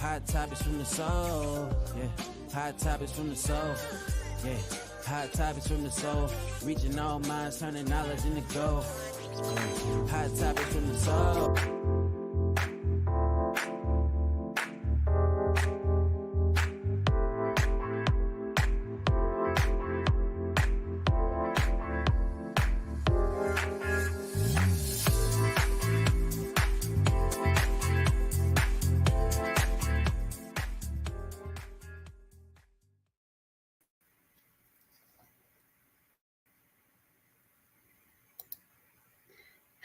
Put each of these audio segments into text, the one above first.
Hot topics from the soul. Yeah. Hot topics from the soul. Yeah. Hot topics from the soul. Reaching all minds, turning knowledge into gold. Yeah. Hot topics from the soul.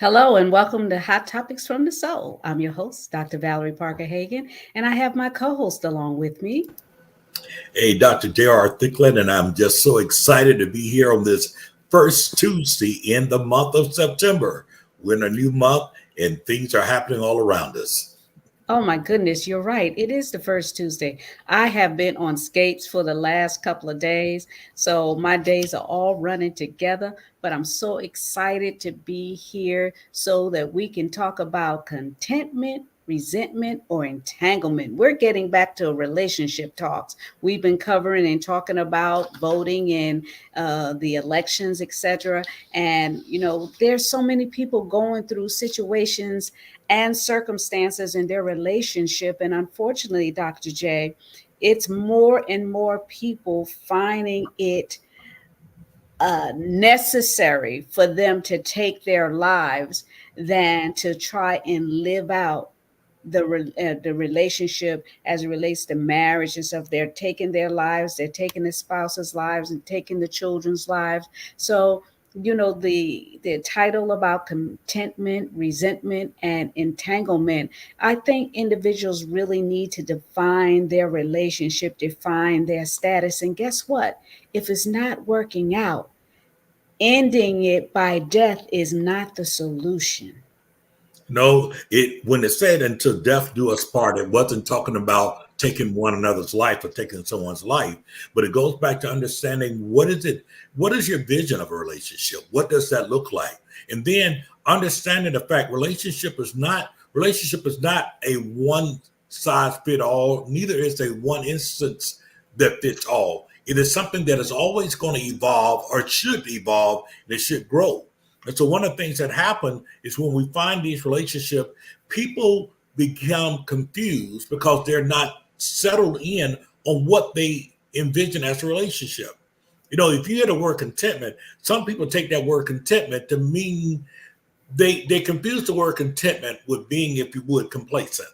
Hello and welcome to Hot Topics from the Soul. I'm your host, Dr. Valerie Parker Hagan, and I have my co-host along with me. Hey, Dr. J.R. Thicklin, and I'm just so excited to be here on this first Tuesday in the month of September. We're in a new month and things are happening all around us. Oh my goodness, you're right. It is the first Tuesday. I have been on skates for the last couple of days, so my days are all running together, but I'm so excited to be here so that we can talk about contentment, resentment, or entanglement. We're getting back to relationship talks. We've been covering and talking about voting and the elections, etc. And, there's so many people going through situations and circumstances in their relationship. And unfortunately, Dr. J, it's more and more people finding it necessary for them to take their lives than to try and live out the relationship as it relates to marriage and stuff. They're taking their lives, they're taking the spouse's lives and taking the children's lives. So the title about contentment, resentment, and entanglement, I think individuals really need to define their relationship, define their status. And guess what? If it's not working out, ending it by death is not the solution. No, when it said until death do us part, it wasn't talking about taking one another's life or taking someone's life, but it goes back to understanding what is your vision of a relationship? What does that look like? And then understanding the fact relationship is not a one size fit all, neither is a one instance that fits all. It is something that is always going to evolve or should evolve, and it should grow. And so one of the things that happen is when we find these relationships, people become confused because they're not settled in on what they envision as a relationship. If you hear the word contentment, some people take that word contentment to mean they confuse the word contentment with being, if you would, complacent.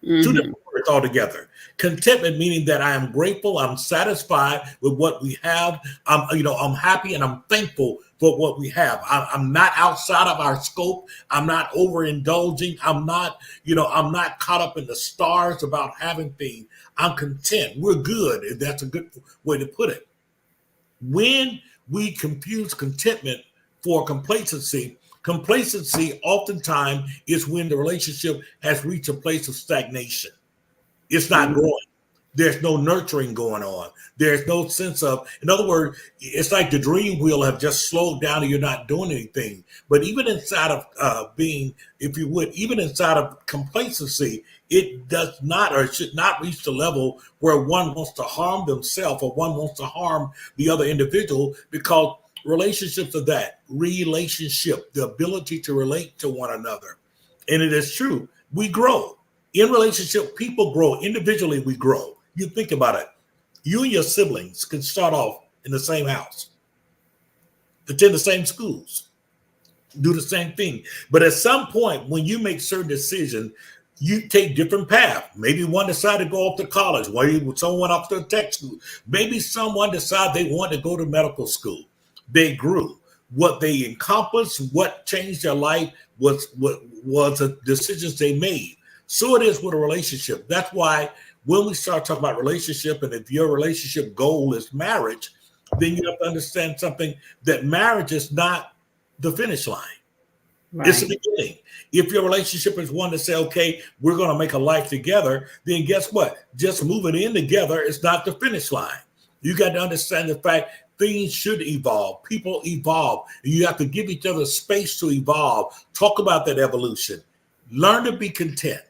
Mm-hmm. Two different words altogether. Contentment meaning that I am grateful, I'm satisfied with what we have. I'm happy and I'm thankful for what we have. I'm not outside of our scope. I'm not overindulging. I'm not caught up in the stars about having things. I'm content. We're good. And that's a good way to put it. When we confuse contentment for complacency oftentimes is when the relationship has reached a place of stagnation. It's not growing. There's no nurturing going on. There's no sense of, in other words, it's like the dream wheel have just slowed down and you're not doing anything. But even inside of being, if you would, even inside of complacency, it does not or should not reach the level where one wants to harm themselves or one wants to harm the other individual, because relationships are that relationship, the ability to relate to one another. And it is true. We grow. In relationship, people grow. Individually, we grow. You think about it. You and your siblings can start off in the same house, attend the same schools, do the same thing. But at some point, when you make certain decisions, you take different paths. Maybe one decided to go off to college, while someone off to a tech school. Maybe someone decided they wanted to go to medical school. They grew. What they encompassed, what changed their life was the decisions they made. So it is with a relationship. That's why when we start talking about relationship, and if your relationship goal is marriage, then you have to understand something, that marriage is not the finish line. Right. It's the beginning. If your relationship is one to say, okay, we're going to make a life together, then guess what? Just moving in together is not the finish line. You got to understand the fact things should evolve. People evolve. You have to give each other space to evolve. Talk about that evolution. Learn to be content.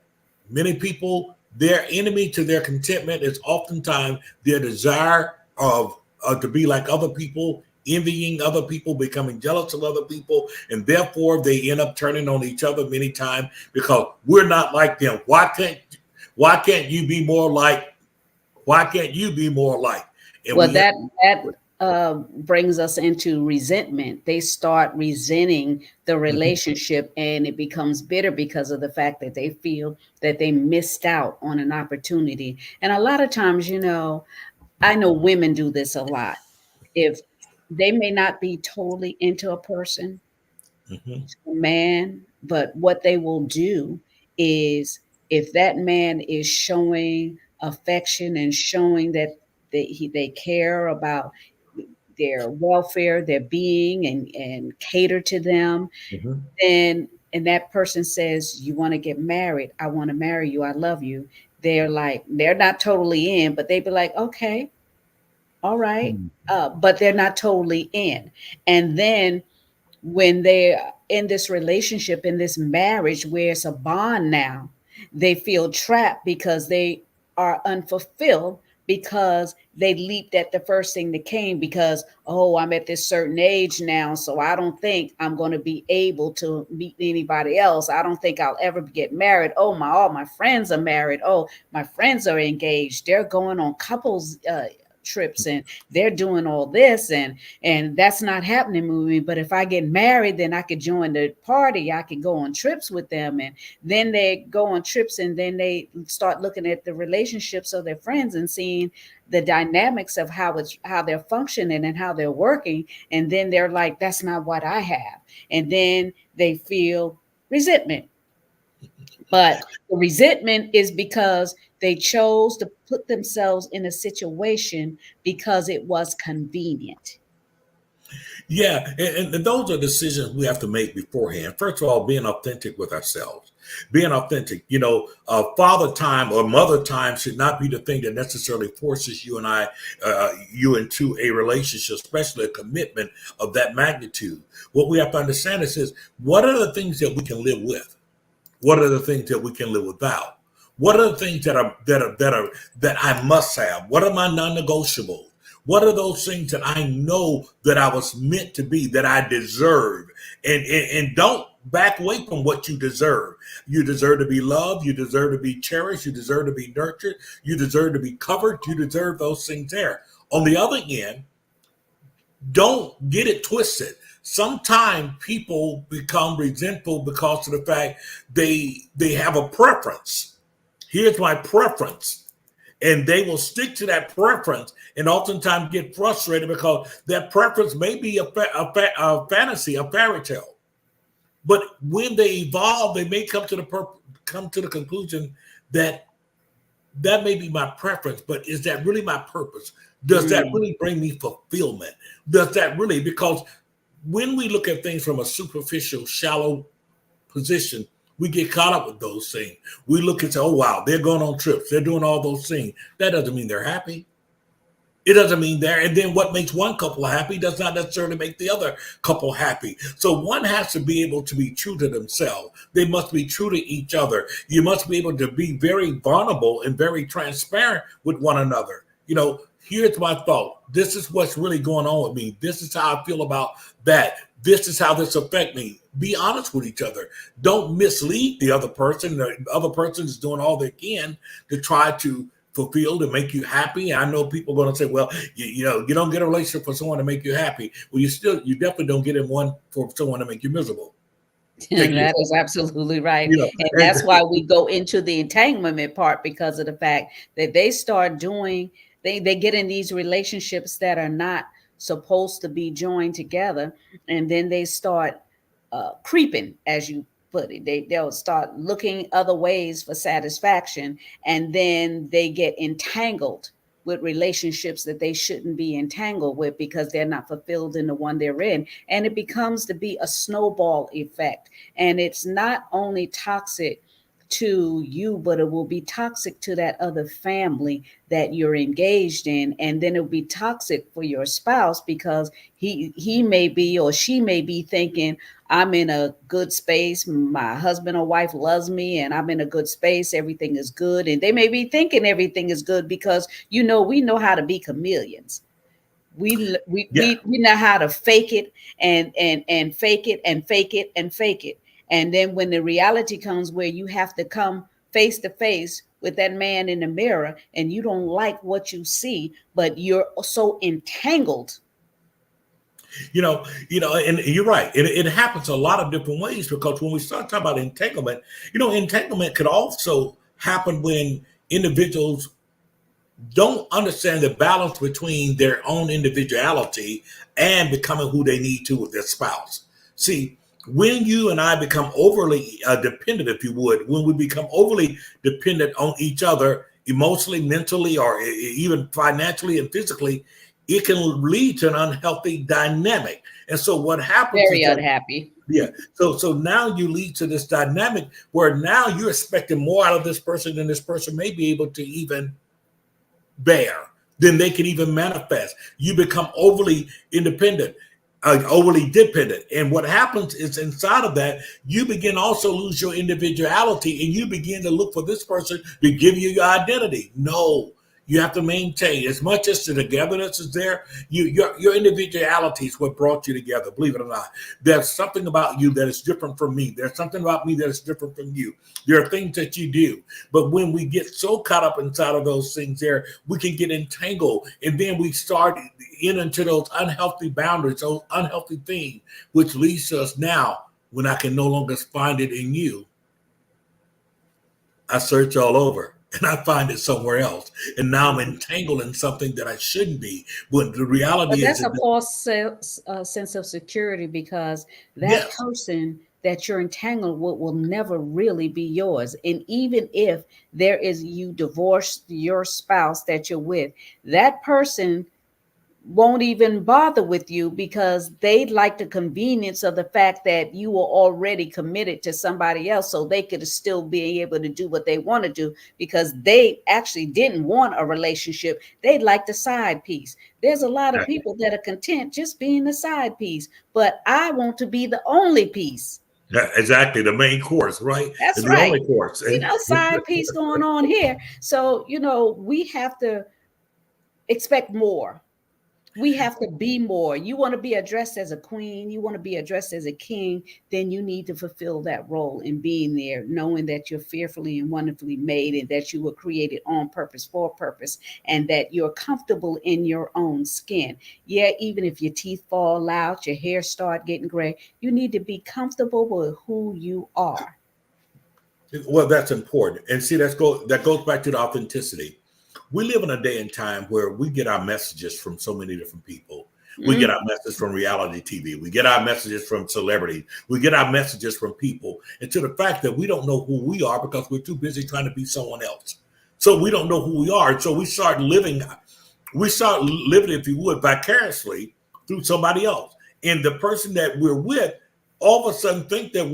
Many people Their enemy to their contentment is oftentimes their desire of to be like other people, envying other people, becoming jealous of other people, and therefore they end up turning on each other many times because we're not like them. Why can't you be more like? Why can't you be more like? And Well, we have that brings us into resentment. They start resenting the Mhm, relationship, and it becomes bitter because of the fact that they feel that they missed out on an opportunity. And a lot of times, I know women do this a lot. If they may not be totally into a person, mhm, a man, but what they will do is, if that man is showing affection and showing that they care about their welfare, their being, and cater to them, mhm. then and that person says, "You want to get married? I want to marry you. I love you." They're not totally in, but they be like, "Okay, all right," but they're not totally in. And then when they're in this relationship, in this marriage where it's a bond now, they feel trapped because they are unfulfilled, because they leaped at the first thing that came, because, oh, I'm at this certain age now, so I don't think I'm going to be able to meet anybody else. I don't think I'll ever get married. Oh, all my friends are married. Oh, my friends are engaged. They're going on couples trips, and they're doing all this, and that's not happening with me. But if I get married, then I could join the party. I could go on trips with them. And then they go on trips, and then they start looking at the relationships of their friends and seeing the dynamics of how they're functioning and how they're working. And then they're like, that's not what I have. And then they feel resentment. But the resentment is because they chose to put themselves in a situation because it was convenient. Yeah, and those are decisions we have to make beforehand. First of all, being authentic with ourselves, being authentic. Father time or mother time should not be the thing that necessarily forces you into a relationship, especially a commitment of that magnitude. What we have to understand is what are the things that we can live with? What are the things that we can live without? What are the things that I must have? What are my non-negotiables? What are those things that I know that I was meant to be, that I deserve? And don't back away from what you deserve. You deserve to be loved. You deserve to be cherished. You deserve to be nurtured. You deserve to be covered. You deserve those things there. On the other end, don't get it twisted. Sometimes people become resentful because of the fact they have a preference. Here's my preference. And they will stick to that preference and oftentimes get frustrated because that preference may be a fantasy, a fairy tale. But when they evolve, they may come to the conclusion that that may be my preference, but is that really my purpose? Does that Mm. really bring me fulfillment? Does that really? Because when we look at things from a superficial, shallow position, we get caught up with those things. We look and say, oh, wow, they're going on trips. They're doing all those things. That doesn't mean they're happy. It doesn't mean there. And then what makes one couple happy does not necessarily make the other couple happy. So one has to be able to be true to themselves. They must be true to each other. You must be able to be very vulnerable and very transparent with one another. Here's my thought. This is what's really going on with me. This is how I feel about that. This is how this affects me. Be honest with each other. Don't mislead the other person. The other person is doing all they can to try to fulfilled and make you happy. I know people are going to say, well, you don't get a relationship for someone to make you happy. Well, you definitely don't get in one for someone to make you miserable. Thank you. That is absolutely right. You know, And and, that's why we go into the entanglement part, because of the fact that they start doing, they get in these relationships that are not supposed to be joined together. And then they start creeping, as you put it. They'll start looking other ways for satisfaction. And then they get entangled with relationships that they shouldn't be entangled with because they're not fulfilled in the one they're in. And it becomes to be a snowball effect. And it's not only toxic to you, but it will be toxic to that other family that you're engaged in. And then it'll be toxic for your spouse because he may be, or she may be thinking, I'm in a good space, my husband or wife loves me, and I'm in a good space, everything is good. And they may be thinking everything is good because, we know how to be chameleons. Yeah. We know how to fake it and fake it and fake it and fake it. And then when the reality comes where you have to come face to face with that man in the mirror and you don't like what you see, but you're so entangled. And you're right. It happens a lot of different ways, because when we start talking about entanglement, entanglement could also happen when individuals don't understand the balance between their own individuality and becoming who they need to with their spouse. See, when you and I become overly dependent, if you would, when we become overly dependent on each other emotionally, mentally, or even financially and physically, it can lead to an unhealthy dynamic. And so what happens Very is that, unhappy. yeah. So now you lead to this dynamic where now you're expecting more out of this person than this person may be able to even bear, then they can even manifest. You become overly independent, overly dependent. And what happens is, inside of that, you begin also lose your individuality, and you begin to look for this person to give you your identity. No, you have to maintain, as much as the togetherness is there, your individuality is what brought you together, believe it or not. There's something about you that is different from me. There's something about me that is different from you. There are things that you do. But when we get so caught up inside of those things there, we can get entangled. And then we start into those unhealthy boundaries, those unhealthy things, which leads to us now, when I can no longer find it in you, I search all over and I find it somewhere else. And now I'm entangled in something that I shouldn't be. When the But reality is that's that, a false sense of security because that yes, person that you're entangled with will never really be yours. And even if you divorce your spouse that you're with, that person won't even bother with you because they like the convenience of the fact that you were already committed to somebody else, so they could still be able to do what they want to do because they actually didn't want a relationship. They like the side piece. There's a lot of people that are content just being the side piece, but I want to be the only piece. exactly, the main course, right? That's The right. only course. And Side piece going on here. So, we have to expect more. We have to be more. You want to be addressed as a queen, you want to be addressed as a king, then you need to fulfill that role in being there, knowing that you're fearfully and wonderfully made and that you were created on purpose for a purpose and that you're comfortable in your own skin. Yeah, even if your teeth fall out, your hair start getting gray, you need to be comfortable with who you are. well, that's important. And see, that goes back to the authenticity. We live in a day and time where we get our messages from so many different people. We get Mm. our messages from reality TV. We get our messages from celebrities. We get our messages from people. And to the fact that we don't know who we are because we're too busy trying to be someone else. So we don't know who we are. So we start living, if you would, vicariously through somebody else. And the person that we're with all of a sudden think that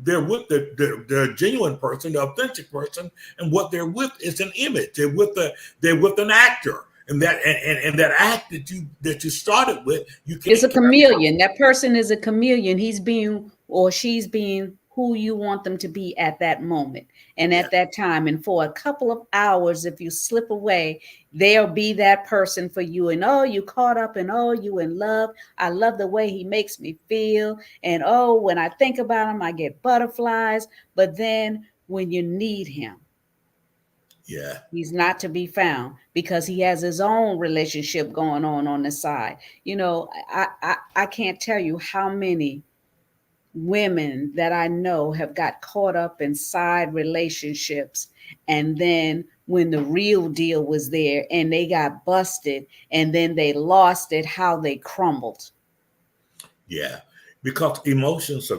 they're with the genuine person, the authentic person, and what they're with is an image. They're with an actor. And that act that you started with, you Is can't a carry on. chameleon. That person is a chameleon. He's being or she's being who you want them to be at that moment and Yeah. at that time. And for a couple of hours, if you slip away, they'll be that person for you. And oh, you caught up and oh, you in love. I love the way he makes me feel. And oh, when I think about him, I get butterflies. But then when you need him, Yeah. he's not to be found because he has his own relationship going on the side. I can't tell you how many women that I know have got caught up in side relationships. And then when the real deal was there and they got busted and then they lost it, how they crumbled. Yeah. Because emotions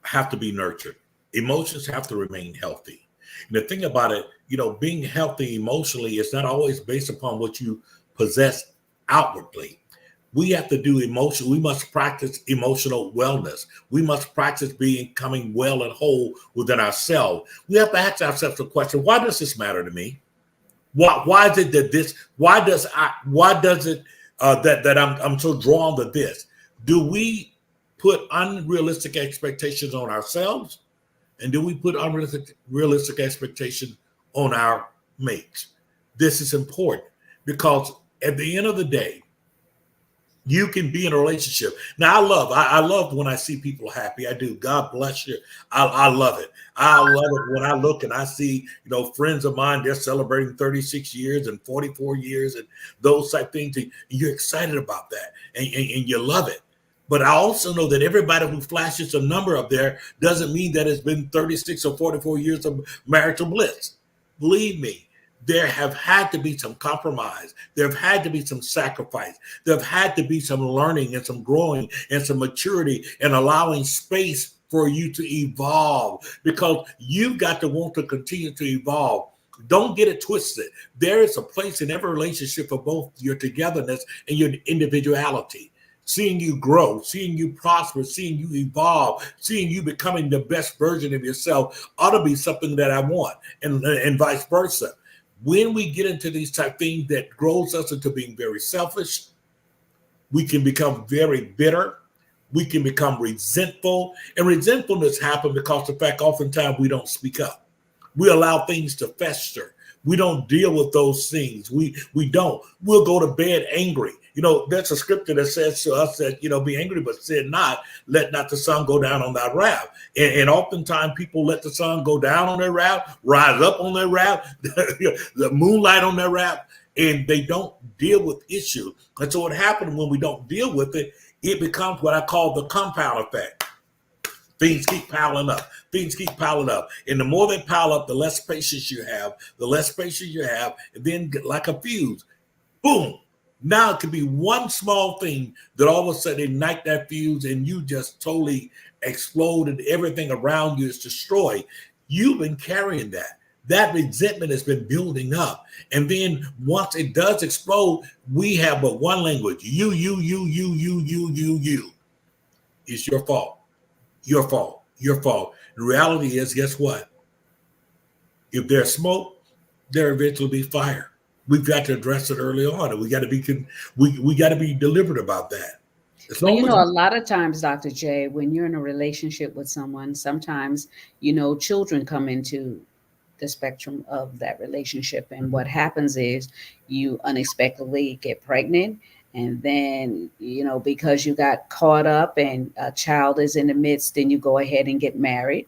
have to be nurtured. Emotions have to remain healthy. And the thing about it, being healthy emotionally is not always based upon what you possess outwardly. We have to do emotion. We must practice emotional wellness. We must practice becoming well and whole within ourselves. We have to ask ourselves the question: why does this matter to me? Why is it that this? Why does it that I'm so drawn to this? Do we put unrealistic expectations on ourselves, and do we put unrealistic expectations on our mates? This is important because at the end of the day, you can be in a relationship. Now, I love when I see people happy. I do. God bless you. I love it. I love it when I look and I see, friends of mine, they're celebrating 36 years and 44 years and those type things. And you're excited about that and you love it. But I also know that everybody who flashes a number up there doesn't mean that it's been 36 or 44 years of marital bliss. Believe me. There have had to be some compromise. There have had to be some sacrifice. There have had to be some learning and some growing and some maturity and allowing space for you to evolve because you've got to want to continue to evolve. Don't get it twisted. There is a place in every relationship for both your togetherness and your individuality. Seeing you grow, seeing you prosper, seeing you evolve, seeing you becoming the best version of yourself ought to be something that I want and vice versa. When we get into these type of things that grows us into being very selfish, we can become very bitter. We can become resentful. And resentfulness happens because of the fact oftentimes we don't speak up. We allow things to fester. We don't deal with those things. We don't. We'll go to bed angry. That's a scripture that says to us that, be angry, but sin not. Let not the sun go down on thy wrath. And oftentimes people let the sun go down on their wrath, rise up on their wrath, the moonlight on their wrath, and they don't deal with issues. And so what happens when we don't deal with it, it becomes what I call the compound effect. Things keep piling up. Things keep piling up. And the more they pile up, the less patience you have, and then like a fuse, boom. Now it could be one small thing that all of a sudden ignite that fuse and you just totally explode and everything around you is destroyed. You've been carrying that. That resentment has been building up. And then once it does explode, we have but one language. You. It's your fault. Your fault. The reality is, guess what? If there's smoke, there eventually be fire. We've got to address it early on, and we got to be deliberate about that. A lot of times, Dr. J, when you're in a relationship with someone, sometimes children come into the spectrum of that relationship, and what happens is you unexpectedly get pregnant, and then because you got caught up and a child is in the midst, then you go ahead and get married,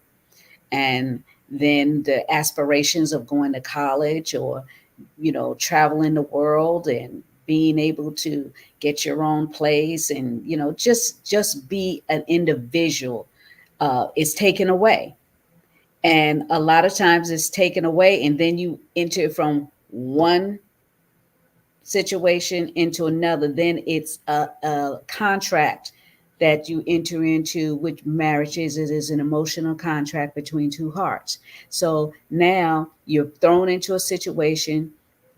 and then the aspirations of going to college or traveling the world and being able to get your own place and, just be an individual is taken away. And a lot of times it's taken away and then you enter from one situation into another. Then it's a contract that you enter into, which marriage is. It is an emotional contract between two hearts. So now you're thrown into a situation,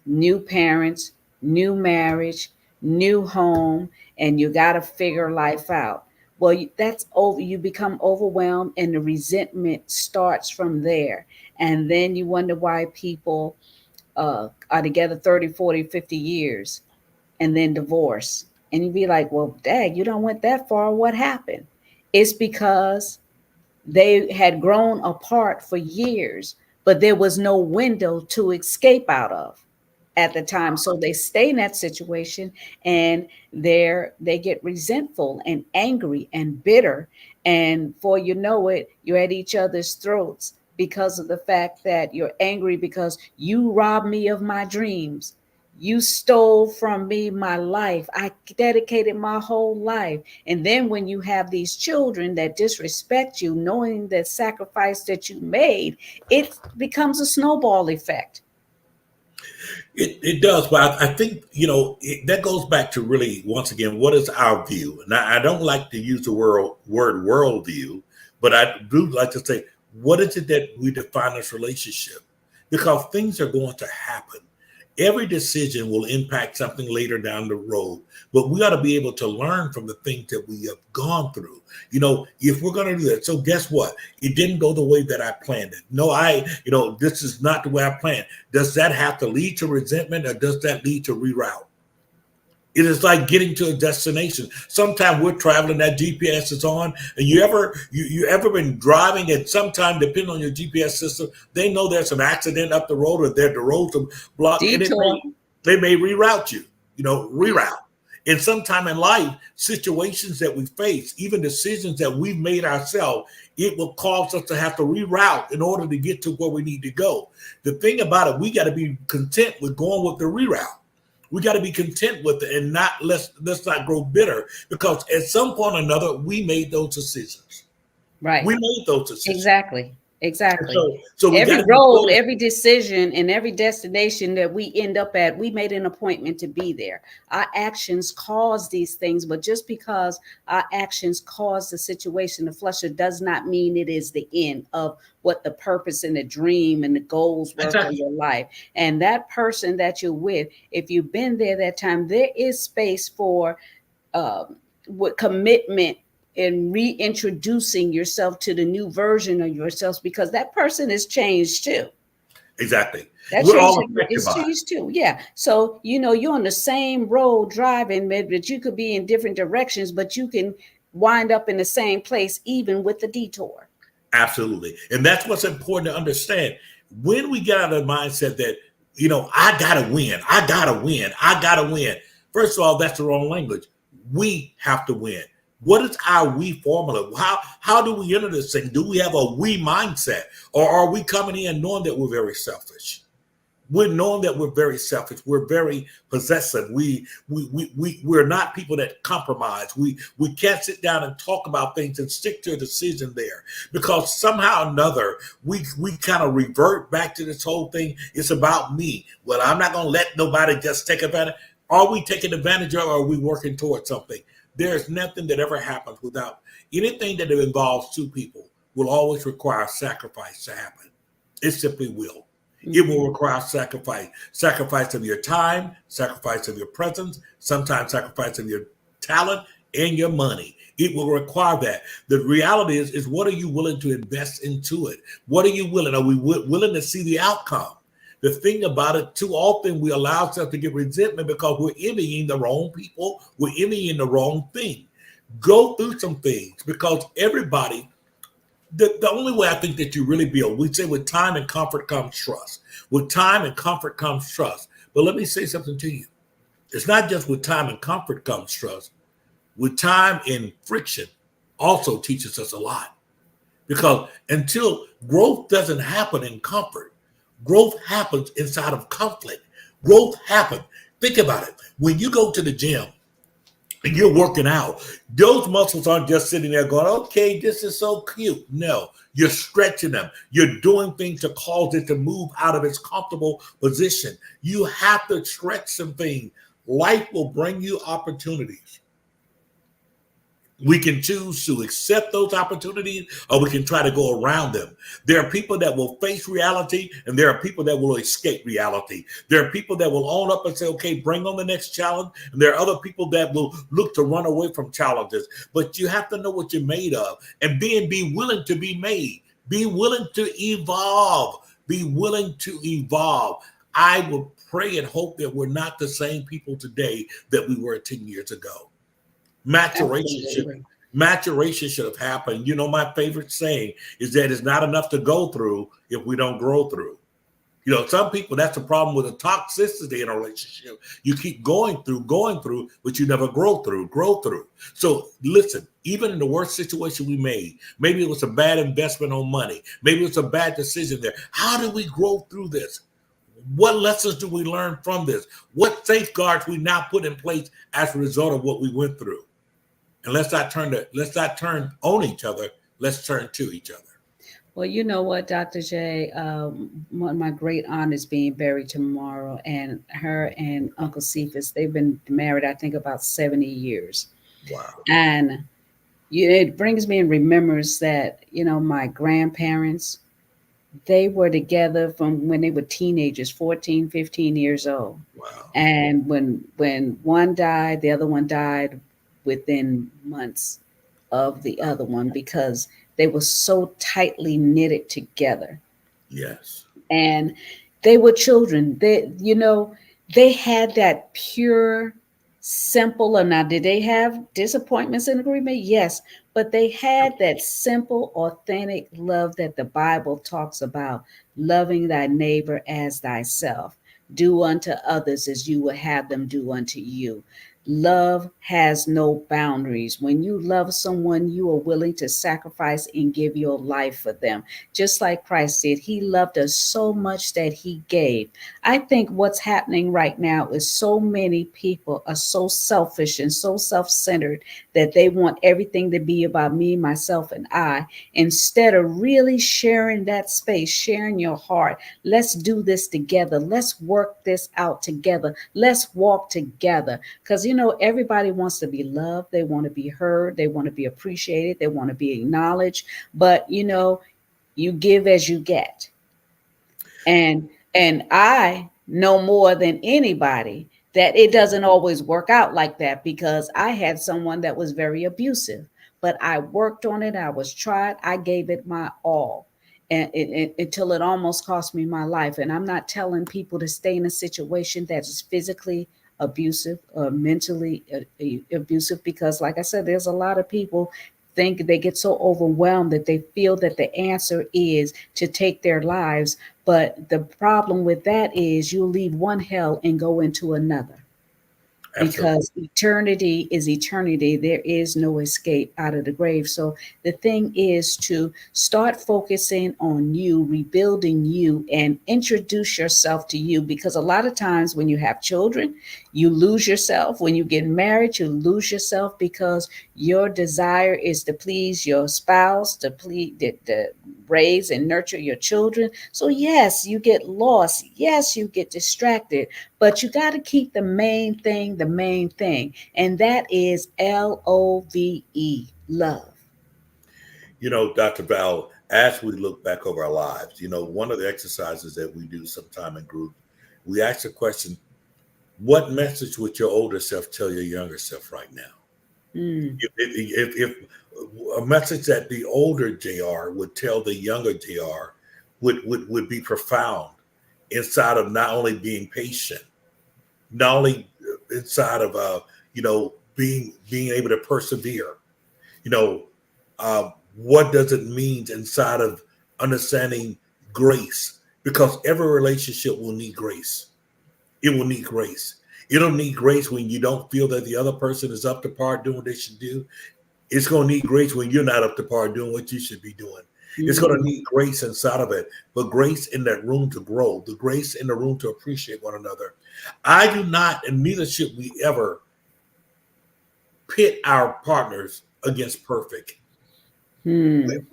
new parents, new marriage, new home, and you got to figure life out. Well, that's over. You become overwhelmed and the resentment starts from there. And then you wonder why people are together 30, 40, 50 years and then divorce. And you'd be like, well, dang, you don't went that far. What happened? It's because they had grown apart for years, but there was no window to escape out of at the time. So they stay in that situation and they get resentful and angry and bitter. And before you know it, you're at each other's throats because of the fact that you're angry because you robbed me of my dreams. You stole from me my life. I dedicated my whole life. And then when you have these children that disrespect you, knowing the sacrifice that you made, it becomes a snowball effect. It does, but I think, that goes back to really, once again, what is our view? Now, I don't like to use the word worldview, but I do like to say, what is it that we define as relationship? Because things are going to happen. Every decision will impact something later down the road, but we got to be able to learn from the things that we have gone through. If we're going to do that. So guess what? It didn't go the way that I planned it. No, this is not the way I planned. Does that have to lead to resentment, or does that lead to reroute? It is like getting to a destination. Sometimes we're traveling, that GPS is on, and you ever been driving, and sometime, depending on your GPS system, they know there's an accident up the road, or the roads are blocked, and Detour. they may reroute you. Reroute. And sometime in life, situations that we face, even decisions that we've made ourselves, it will cause us to have to reroute in order to get to where we need to go. The thing about it, we got to be content with going with the reroute. We got to be content with it, and let's not grow bitter, because at some point or another, we made those decisions. Right. We made those decisions. Exactly. So we every gotta road, every decision, and every destination that we end up at, we made an appointment to be there. Our actions cause these things, but just because our actions cause the situation to fluster does not mean it is the end of what the purpose and the dream and the goals were for your life. And that person that you're with, if you've been there that time, there is space for with commitment and reintroducing yourself to the new version of yourselves, because that person is changed too. Exactly. We're all changed too. Yeah. So, you're on the same road driving, but you could be in different directions, but you can wind up in the same place, even with the detour. Absolutely. And that's what's important to understand. When we get out of the mindset that, I got to win, I got to win, I got to win. First of all, that's the wrong language. We have to win. What is our we formula? How do we enter this thing? Do we have a we mindset, or are we coming in knowing that we're very selfish? We're knowing that we're very selfish. We're very possessive. We're not people that compromise. We can't sit down and talk about things and stick to a decision there, because somehow or another we kind of revert back to this whole thing. It's about me. Well, I'm not going to let nobody just take advantage. Are we taking advantage of, or are we working towards something? There's nothing that ever happens without anything that involves two people will always require sacrifice to happen. It simply will. Mm-hmm. It will require sacrifice of your time, sacrifice of your presence, sometimes sacrifice of your talent and your money. It will require that. The reality is what are you willing to invest into it? What are you willing? Are we willing to see the outcome? The thing about it, too often we allow ourselves to get resentment because we're envying the wrong people. We're envying the wrong thing. Go through some things, because everybody, the only way I think that you really build, we say with time and comfort comes trust. With time and comfort comes trust. But let me say something to you. It's not just with time and comfort comes trust. With time and friction also teaches us a lot. Because until growth doesn't happen in comfort, growth happens inside of conflict. Growth happens. Think about it. When you go to the gym and you're working out, those muscles aren't just sitting there going, okay, this is so cute. No, you're stretching them. You're doing things to cause it to move out of its comfortable position. You have to stretch some things. Life will bring you opportunities. We can choose to accept those opportunities, or we can try to go around them. There are people that will face reality, and there are people that will escape reality. There are people that will own up and say, okay, bring on the next challenge. And there are other people that will look to run away from challenges. But you have to know what you're made of, and be willing to be made. Be willing to evolve. Be willing to evolve. I would pray and hope that we're not the same people today that we were 10 years ago. Maturation should have happened. My favorite saying is that it's not enough to go through if we don't grow through. Some people, that's the problem with the toxicity in a relationship. You keep going through, but you never grow through. So listen, even in the worst situation we made, maybe it was a bad investment on money. Maybe it was a bad decision there. How do we grow through this? What lessons do we learn from this? What safeguards we now put in place as a result of what we went through? And let's not turn on each other. Let's turn to each other. Well, you know what, Dr. J, one of my great aunt is being buried tomorrow, and her and Uncle Cephas, they've been married, I think, about 70 years. Wow. And it brings me in remembrance that, my grandparents, They were together from when they were teenagers, 14, 15 years old. Wow. And when one died, the other one died within months of the other one because they were so tightly knitted together. Yes. And they were children. They had that pure, simple. And now, did they have disappointments in agreement? Yes, but they had that simple, authentic love that the Bible talks about: loving thy neighbor as thyself. Do unto others as you would have them do unto you. Love has no boundaries. When you love someone, you are willing to sacrifice and give your life for them, just like Christ did. He loved us so much that he gave. I think what's happening right now is so many people are so selfish and so self centered that they want everything to be about me, myself, and I, instead of really sharing that space, sharing your heart. Let's do this together. Let's work this out together. Let's walk together. Because, everybody wants to be loved. They want to be heard. They want to be appreciated. They want to be acknowledged. But, you give as you get. And I know more than anybody that it doesn't always work out like that, because I had someone that was very abusive, but I worked on it. I was tried. I gave it my all, and until it almost cost me my life. And I'm not telling people to stay in a situation that is physically abusive or mentally abusive, because like I said, there's a lot of people think they get so overwhelmed that they feel that the answer is to take their lives. But the problem with that is you'll leave one hell and go into another, Absolutely. because eternity is eternity. There is no escape out of the grave. So the thing is to start focusing on you, rebuilding you, and introduce yourself to you. Because a lot of times when you have children, you lose yourself. When you get married, you lose yourself because your desire is to please your spouse, to raise and nurture your children. So yes, you get lost. Yes, you get distracted, but you got to keep the main thing, and that is LOVE, love. Dr. Val, as we look back over our lives, one of the exercises that we do sometime in group, we ask the question, what message would your older self tell your younger self right now? Mm. If a message that the older JR would tell the younger JR would be profound inside of not only being patient, not only inside of being able to persevere, you know, what does it mean inside of understanding grace? Because every relationship will need grace. It will need grace. It'll need grace when you don't feel that the other person is up to par doing what they should do. It's going to need grace when you're not up to par doing what you should be doing. It's going to need grace inside of it, but grace in that room to grow, the grace in the room to appreciate one another. I do not, and neither should we ever pit our partners against perfect. Mm.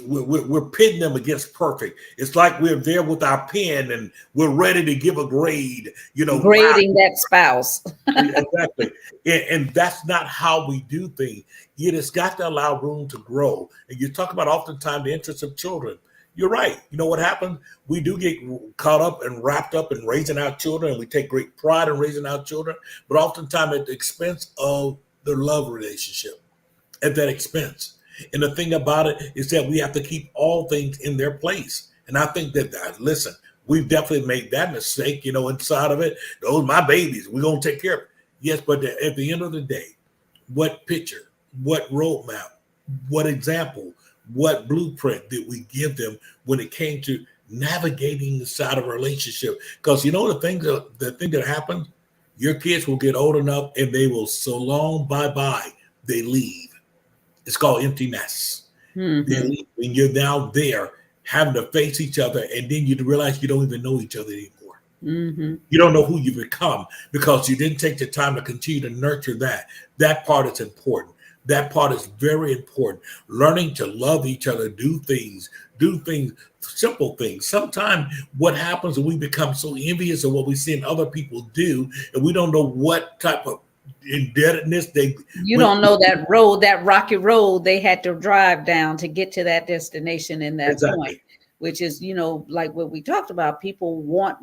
We're pitting them against perfect. It's like we're there with our pen and we're ready to give a grade. Wow. Grading that spouse. Exactly. And that's not how we do things. It has got to allow room to grow. And you talk about oftentimes the interests of children. You're right. You know what happens? We do get caught up and wrapped up in raising our children, and we take great pride in raising our children, but oftentimes at the expense of the love relationship, at that expense. And the thing about it is that we have to keep all things in their place. And I think listen, we've definitely made that mistake, inside of it. Those my babies, we're going to take care of it. Yes, but at the end of the day, what picture, what roadmap, what example, what blueprint did we give them when it came to navigating the side of a relationship? Because the thing that happens, your kids will get old enough and they will, so long, bye-bye, they leave. It's called empty nest. Mm-hmm. When you're now there having to face each other, and then you realize you don't even know each other anymore. Mm-hmm. You don't know who you become because you didn't take the time to continue to nurture that. That part is important. That part is very important. Learning to love each other, do things, simple things. Sometimes what happens is we become so envious of what we see in other people do, and we don't know what type of indebtedness You don't know that road, that rocky road they had to drive down to get to that destination in that exactly. point. which is, like what we talked about. People want,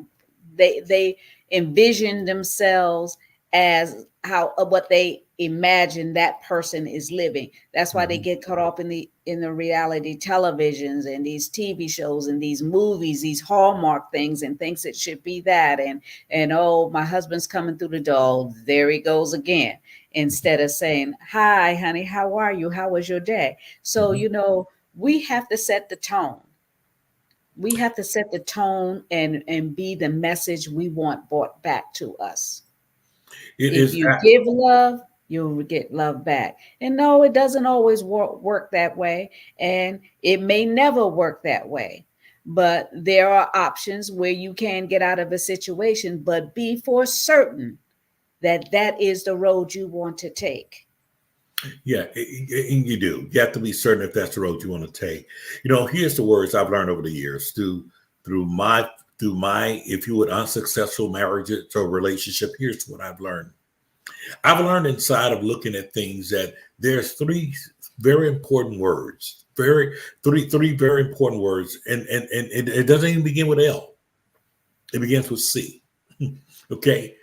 they envision themselves as how what they imagine that person is living. That's why they Mhm. get caught up in the reality televisions and these TV shows and these movies, these Hallmark things, and thinks it should be that. And oh, my husband's coming through the door. There he goes again. Instead of saying, "Hi, honey, how are you? How was your day?" So, Mhm. we have to set the tone. We have to set the tone and be the message we want brought back to us. It If is. you give love, you'll get love back. And no, it doesn't always work that way. And it may never work that way. But there are options where you can get out of a situation, but be for certain that that is the road you want to take. Yeah, and you do. You have to be certain if that's the road you want to take. Here's the words I've learned over the years through my if you would unsuccessful marriage or relationship. Here's what I've learned. I've learned inside of looking at things that there's three very important words, three very important words, and it doesn't even begin with L. It begins with C. Okay,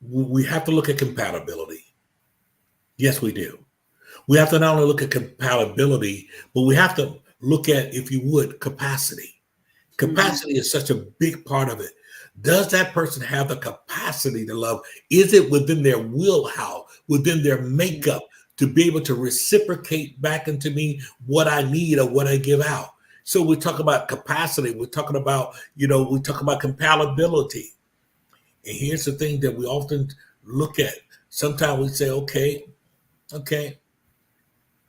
we have to look at compatibility. Yes, we do. We have to not only look at compatibility, but we have to look at, if you would, capacity. Mhm. Capacity is such a big part of it. Does that person have the capacity to love? Is it within their wheelhouse, within their makeup, to be able to reciprocate back into me what I need or what I give out? So we talk about capacity. We're talking about, we talk about compatibility. And here's the thing that we often look at. Sometimes we say, okay,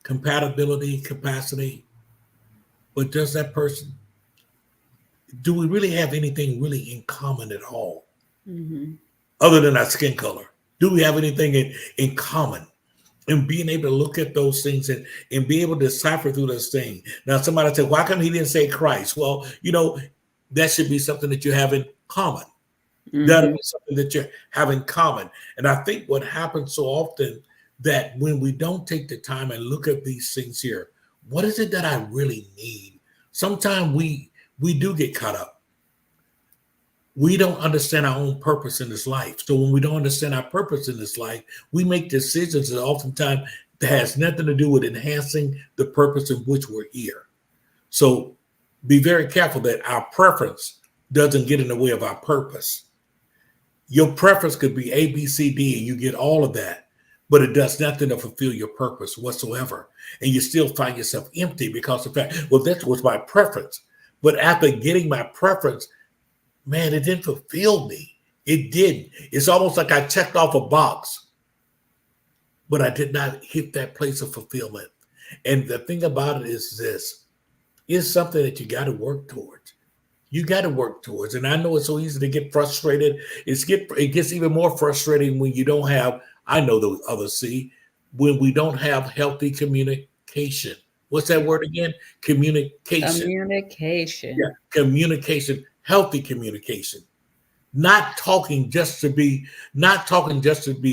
compatibility, capacity, but does that person, do we really have anything really in common at all Mhm. other than our skin color? Do we have anything in common? And being able to look at those things and be able to decipher through those things. Now, somebody said, why come he didn't say Christ? Well, that should be something that you have in common. That'll Mhm. be something that you have in common. And I think what happens so often that when we don't take the time and look at these things here, what is it that I really need? Sometimes we do get caught up. We don't understand our own purpose in this life. So when we don't understand our purpose in this life, we make decisions that oftentimes that has nothing to do with enhancing the purpose in which we're here. So be very careful that our preference doesn't get in the way of our purpose. Your preference could be A, B, C, D, and you get all of that, but it does nothing to fulfill your purpose whatsoever. And you still find yourself empty because of the fact, well, that was my preference. But after getting my preference, man, it didn't fulfill me. It didn't. It's almost like I checked off a box, but I did not hit that place of fulfillment. And the thing about it is this, it's something that you got to work towards. You got to work towards. And I know it's so easy to get frustrated. It gets even more frustrating when you don't have, I know the other C, when we don't have healthy communication. What's that word again? Communication. Yeah, Communication. communication, healthy communication. Not talking just to be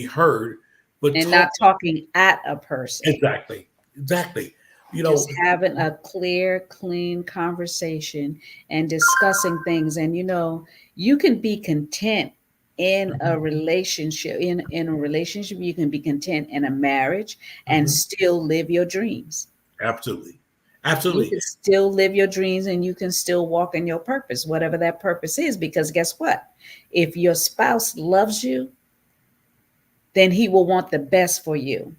heard, but And not talking talking at a person. exactly. Exactly. You Just know, having a clear, clean conversation and discussing things. And you can be content in a mhm, relationship. In a relationship, you can be content in a marriage and mhm, still live your dreams. absolutely. You Absolutely. can still live your dreams and you can still walk in your purpose, whatever that purpose is. Because guess what? If your spouse loves you, then he will want the best for you,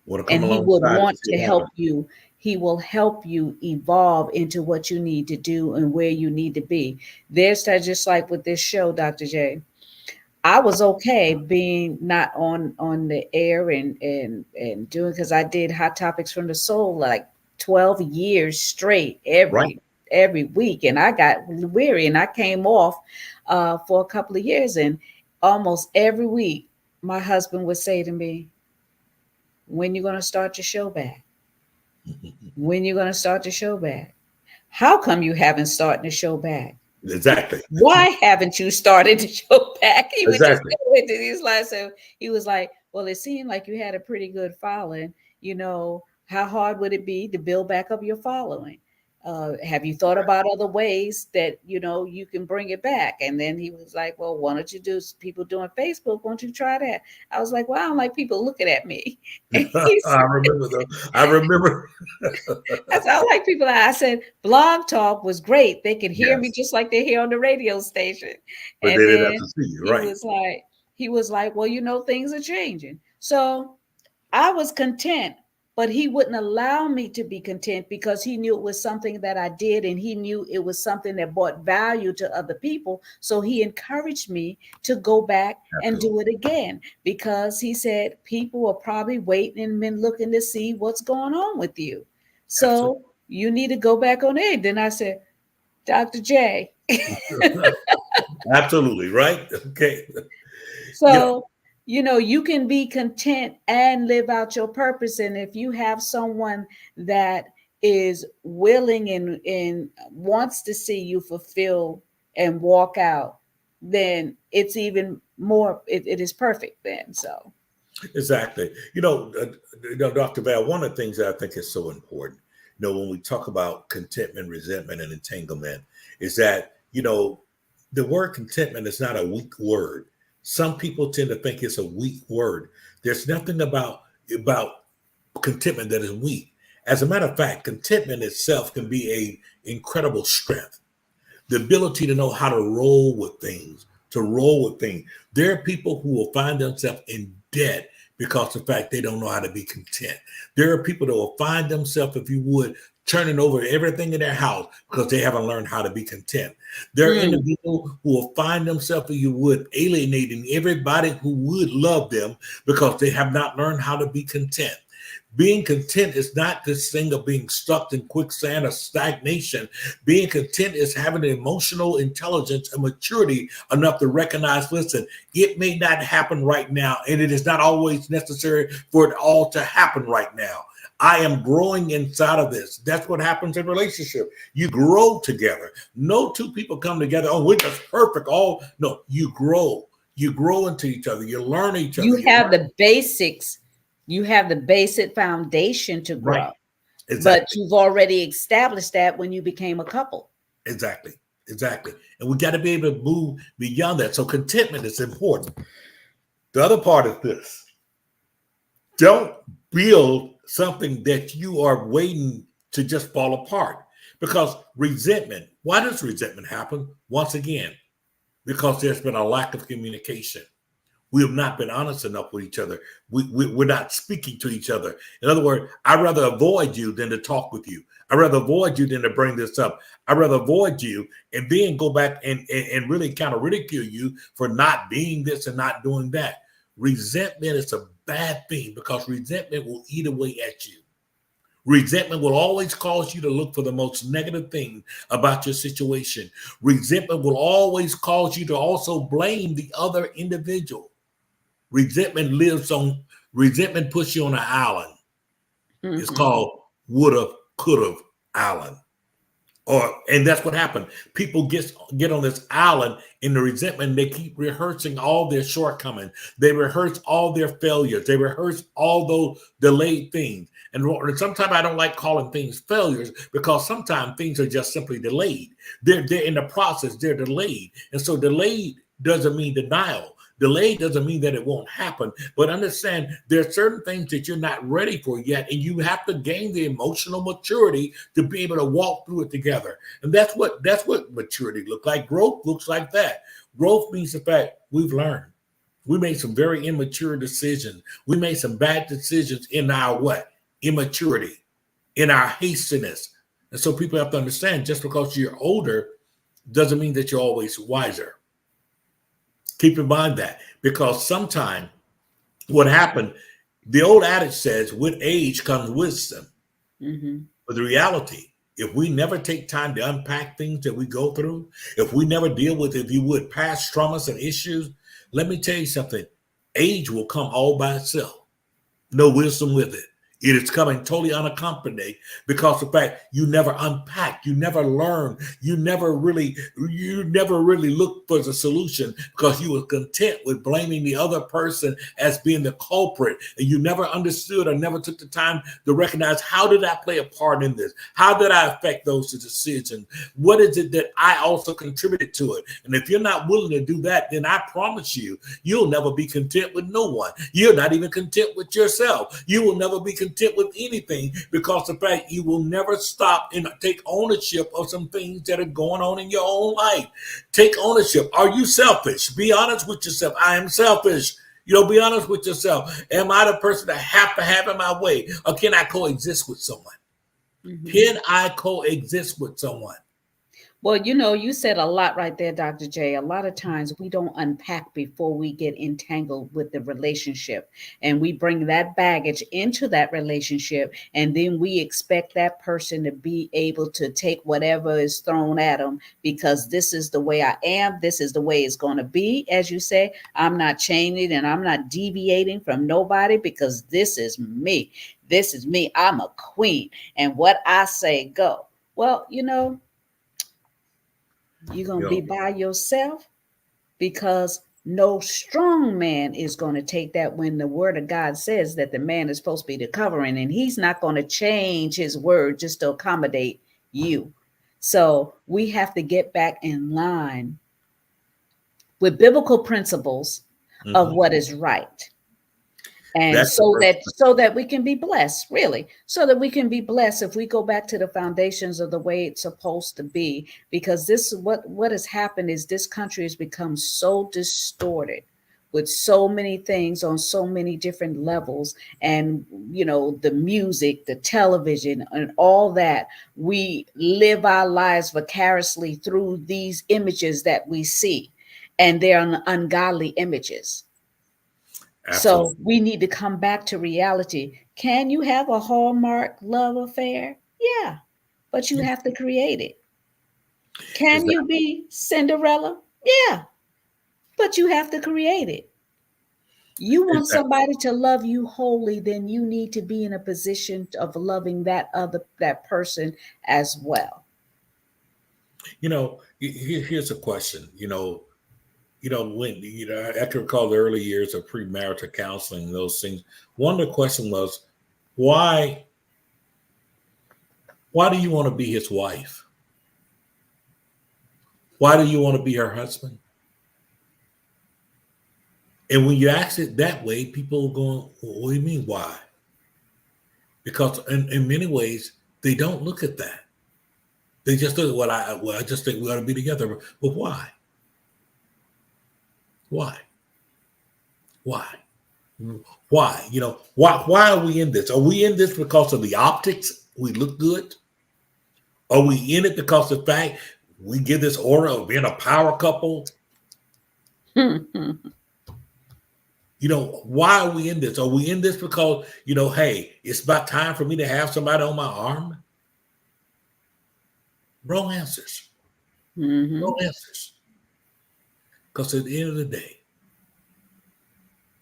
Want to come and he would alongside and want see to it happen. help you. He will help you evolve into what you need to do and where you need to be. There's that, just like with this show, Dr. J. I was okay being not on the air and doing, because I did Hot Topics from the Soul like 12 years straight Right. every week, and I got weary and I came off for a couple of years, and almost every week my husband would say to me, "When you gonna start your show back? When you gonna start your show back? How come you haven't started the show back? Exactly. Why haven't you started the show back?" He would just Exactly. go into these lines. So he was like, "Well, it seemed like you had a pretty good following. How hard would it be to build back up your following?" have you thought about other ways that you can bring it back? And then he was like, well, why don't you do people doing Facebook? Why don't you try that? I was like, well, I don't like people looking at me. And I remember though. I remember. I said, I like people. I said, Blog Talk was great. They could hear me Yes, just like they hear on the radio station. but And they didn't have then to see you, he right? was like, well, things are changing. So I was content, but he wouldn't allow me to be content because he knew it was something that I did, and he knew it was something that brought value to other people. So he encouraged me to go back and Absolutely, do it again because he said people are probably waiting and been looking to see what's going on with you. absolutely, So you need to go back on it. Then I said, Dr. J. absolutely, right? Okay, you know, So, you can be content and live out your purpose. And if you have someone that is willing and wants to see you fulfill and walk out, then it's even more, it is perfect then. So, exactly. Dr. Val, one of the things that I think is so important, when we talk about contentment, resentment, and entanglement, is that the word contentment is not a weak word. Some people tend to think it's a weak word. There's nothing about contentment that is weak. As a matter of fact, contentment itself can be a incredible strength. The ability to know how to roll with things, There are people who will find themselves in debt because of the fact they don't know how to be content. There are people that will find themselves, if you would, turning over everything in their house because they haven't learned how to be content. There are individuals who will find themselves, if you would, alienating everybody who would love them because they have not learned how to be content. Being content is not this thing of being stuck in quicksand or stagnation. Being content is having an emotional intelligence and maturity enough to recognize, listen, it may not happen right now, and it is not always necessary for it all to happen right now. I am growing inside of this. That's what happens in relationship. You grow together. No two people come together, oh, we're just perfect. No, you grow. You grow into each other. You learn each other. you have the basics, you have the basic foundation to Right. grow, but Exactly. you've already established that when you became a couple. Exactly. Exactly. And we got to be able to move beyond that. So contentment is important. The other part is this. Don't build something that you are waiting to just fall apart. Because resentment, why does resentment happen? Once again, because there's been a lack of communication. We have not been honest enough with each other. We're not speaking to each other. In other words, I'd rather avoid you than to talk with you. I'd rather avoid you than to bring this up. I'd rather avoid you and then go back and really kind of ridicule you for not being this and not doing that. Resentment is a bad thing because resentment will eat away at you. Resentment will always cause you to look for the most negative thing about your situation. Resentment will always cause you to also blame the other individual. Resentment puts you on an island. It's Mhm. called woulda, coulda island. And that's what happened. People get on this island in the resentment. They keep rehearsing all their shortcomings. They rehearse all their failures. They rehearse all those delayed things. And sometimes I don't like calling things failures because sometimes things are just simply delayed. They're in the process. They're delayed. And so delayed doesn't mean denial. Delay doesn't mean that it won't happen, but understand there are certain things that you're not ready for yet, and you have to gain the emotional maturity to be able to walk through it together. And that's what maturity looks like. Growth looks like that. Growth means the fact we've learned. We made some very immature decisions. We made some bad decisions in our what? Immaturity, in our hastiness. And so people have to understand just because you're older doesn't mean that you're always wiser. Keep in mind that because sometimes what happened, the old adage says, with age comes wisdom. Mhm. But the reality, if we never take time to unpack things that we go through, if we never deal with, if you would, past traumas and issues, let me tell you something. Age will come all by itself. No wisdom with it. It is coming totally unaccompanied because of the fact you never unpack, you never learn, you never really look for the solution because you were content with blaming the other person as being the culprit. And you never understood or never took the time to recognize, how did I play a part in this? How did I affect those decisions? What is it that I also contributed to it? And if you're not willing to do that, then I promise you, you'll never be content with no one. You're not even content with yourself. You will never be content with anything because the fact you will never stop and take ownership of some things that are going on in your own life. Take ownership. Are you selfish? Be honest with yourself. I am selfish. Be honest with yourself. Am I the person that have to have in my way? Or can I coexist with someone? Mm-hmm. Can I coexist with someone? Well, you said a lot right there, Dr. J. A lot of times we don't unpack before we get entangled with the relationship, and we bring that baggage into that relationship, and then we expect that person to be able to take whatever is thrown at them because this is the way I am. This is the way it's going to be. As you say, I'm not changing and I'm not deviating from nobody because this is me. This is me. I'm a queen. And what I say, go. Well, you're going to be by yourself because no strong man is going to take that when the word of God says that the man is supposed to be the covering, and he's not going to change his word just to accommodate you. So we have to get back in line with biblical principles of what is right. And so that we can be blessed, really, so that we can be blessed if we go back to the foundations of the way it's supposed to be, because this is what has happened is this country has become so distorted with so many things on so many different levels. And, the music, the television and all that, we live our lives vicariously through these images that we see, and they're ungodly images. Absolutely. So we need to come back to reality. Can you have a Hallmark love affair? Yeah, but you have to create it. Can you be Cinderella? Yeah, but you have to create it. You want somebody to love you wholly, then you need to be in a position of loving that person as well. Here's a question. When after recall the early years of premarital counseling, those things, one of the questions was, why do you want to be his wife? Why do you want to be her husband? And when you ask it that way, people are going, well, what do you mean why? Because in many ways, they don't look at that. They just look at I just think we ought to be together. But why? Why? Why? Why are we in this? Are we in this because of the optics? We look good? Are we in it because of the fact we give this aura of being a power couple? Why are we in this? Are we in this because, hey, it's about time for me to have somebody on my arm? Wrong answers. Mm-hmm. Wrong answers. Because at the end of the day,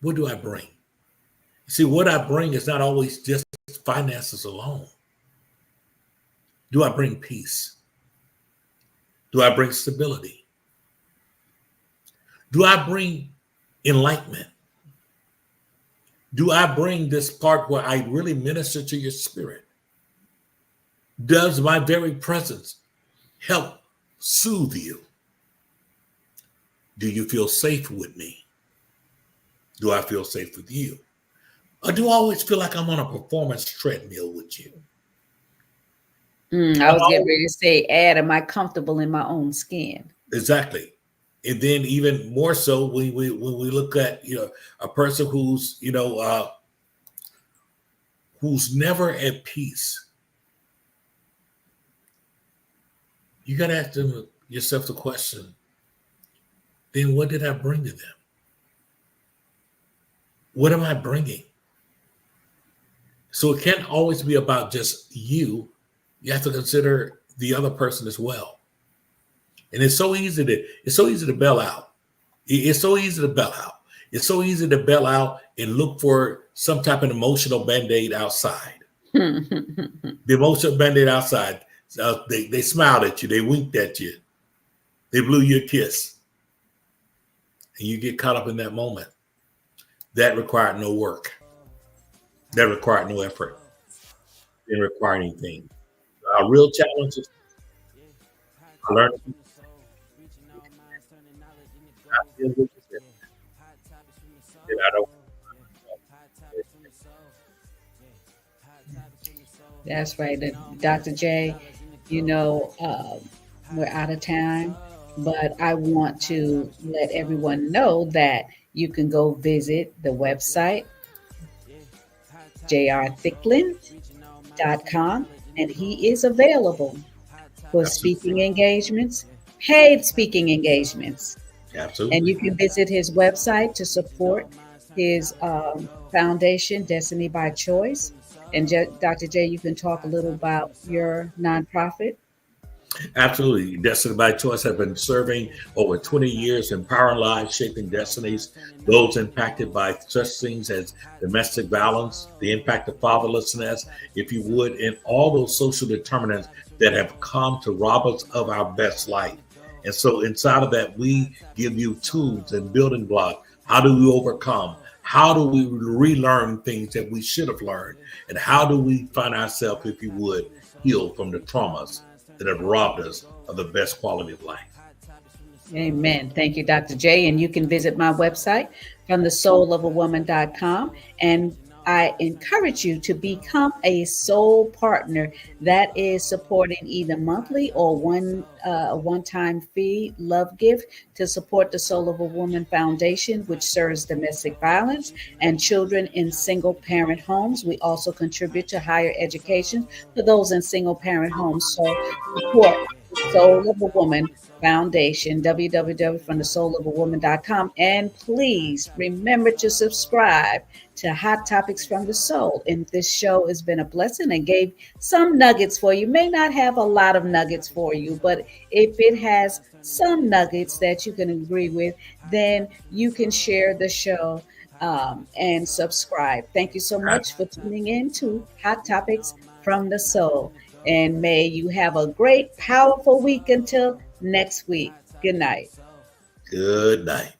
what do I bring? See, what I bring is not always just finances alone. Do I bring peace? Do I bring stability? Do I bring enlightenment? Do I bring this part where I really minister to your spirit? Does my very presence help soothe you? Do you feel safe with me? Do I feel safe with you? Or do I always feel like I'm on a performance treadmill with you? I was getting ready to say, am I comfortable in my own skin? Exactly. And then even more so when we look at a person who's who's never at peace, you got to ask yourself the question, then what did I bring to them? What am I bringing? So it can't always be about just you. You have to consider the other person as well. And it's so easy to bail out. It's so easy to bail out. It's so easy to bail out and look for some type of emotional band-aid outside. The emotional band-aid outside. They smiled at you. They winked at you. They blew you a kiss. And you get caught up in that moment. That required no work. That required no effort. Didn't require anything. Our real challenge is to learn. I don't. That's right. Dr. J, we're out of time, but I want to let everyone know that you can go visit the website, jrthicklin.com, and he is available for speaking engagements, paid speaking engagements. Absolutely. And you can visit his website to support his foundation, Destiny by Choice. And Dr. J, you can talk a little about your nonprofit. Absolutely. Destiny by Choice has been serving over 20 years, empowering lives, shaping destinies, those impacted by such things as domestic violence, the impact of fatherlessness, if you would, and all those social determinants that have come to rob us of our best life. And so inside of that, we give you tools and building blocks. How do we overcome? How do we relearn things that we should have learned? And how do we find ourselves, if you would, healed from the traumas that have robbed us of the best quality of life? Amen. Thank you, Dr. J. And you can visit my website from thesoulofAwoman.com. And I encourage you to become a soul partner. That is supporting either monthly or one-time fee love gift to support the Soul of a Woman Foundation, which serves domestic violence and children in single parent homes. We also contribute to higher education for those in single parent homes. So support the Soul of a Woman Foundation, www.fromthesoulofAwoman.com. And please remember to subscribe to Hot Topics from the Soul. And this show has been a blessing and gave some nuggets for you. May not have a lot of nuggets for you, but if it has some nuggets that you can agree with, then you can share the show and subscribe. Thank you so much for tuning in to Hot Topics from the Soul. And may you have a great, powerful week until next week. Good night. Good night.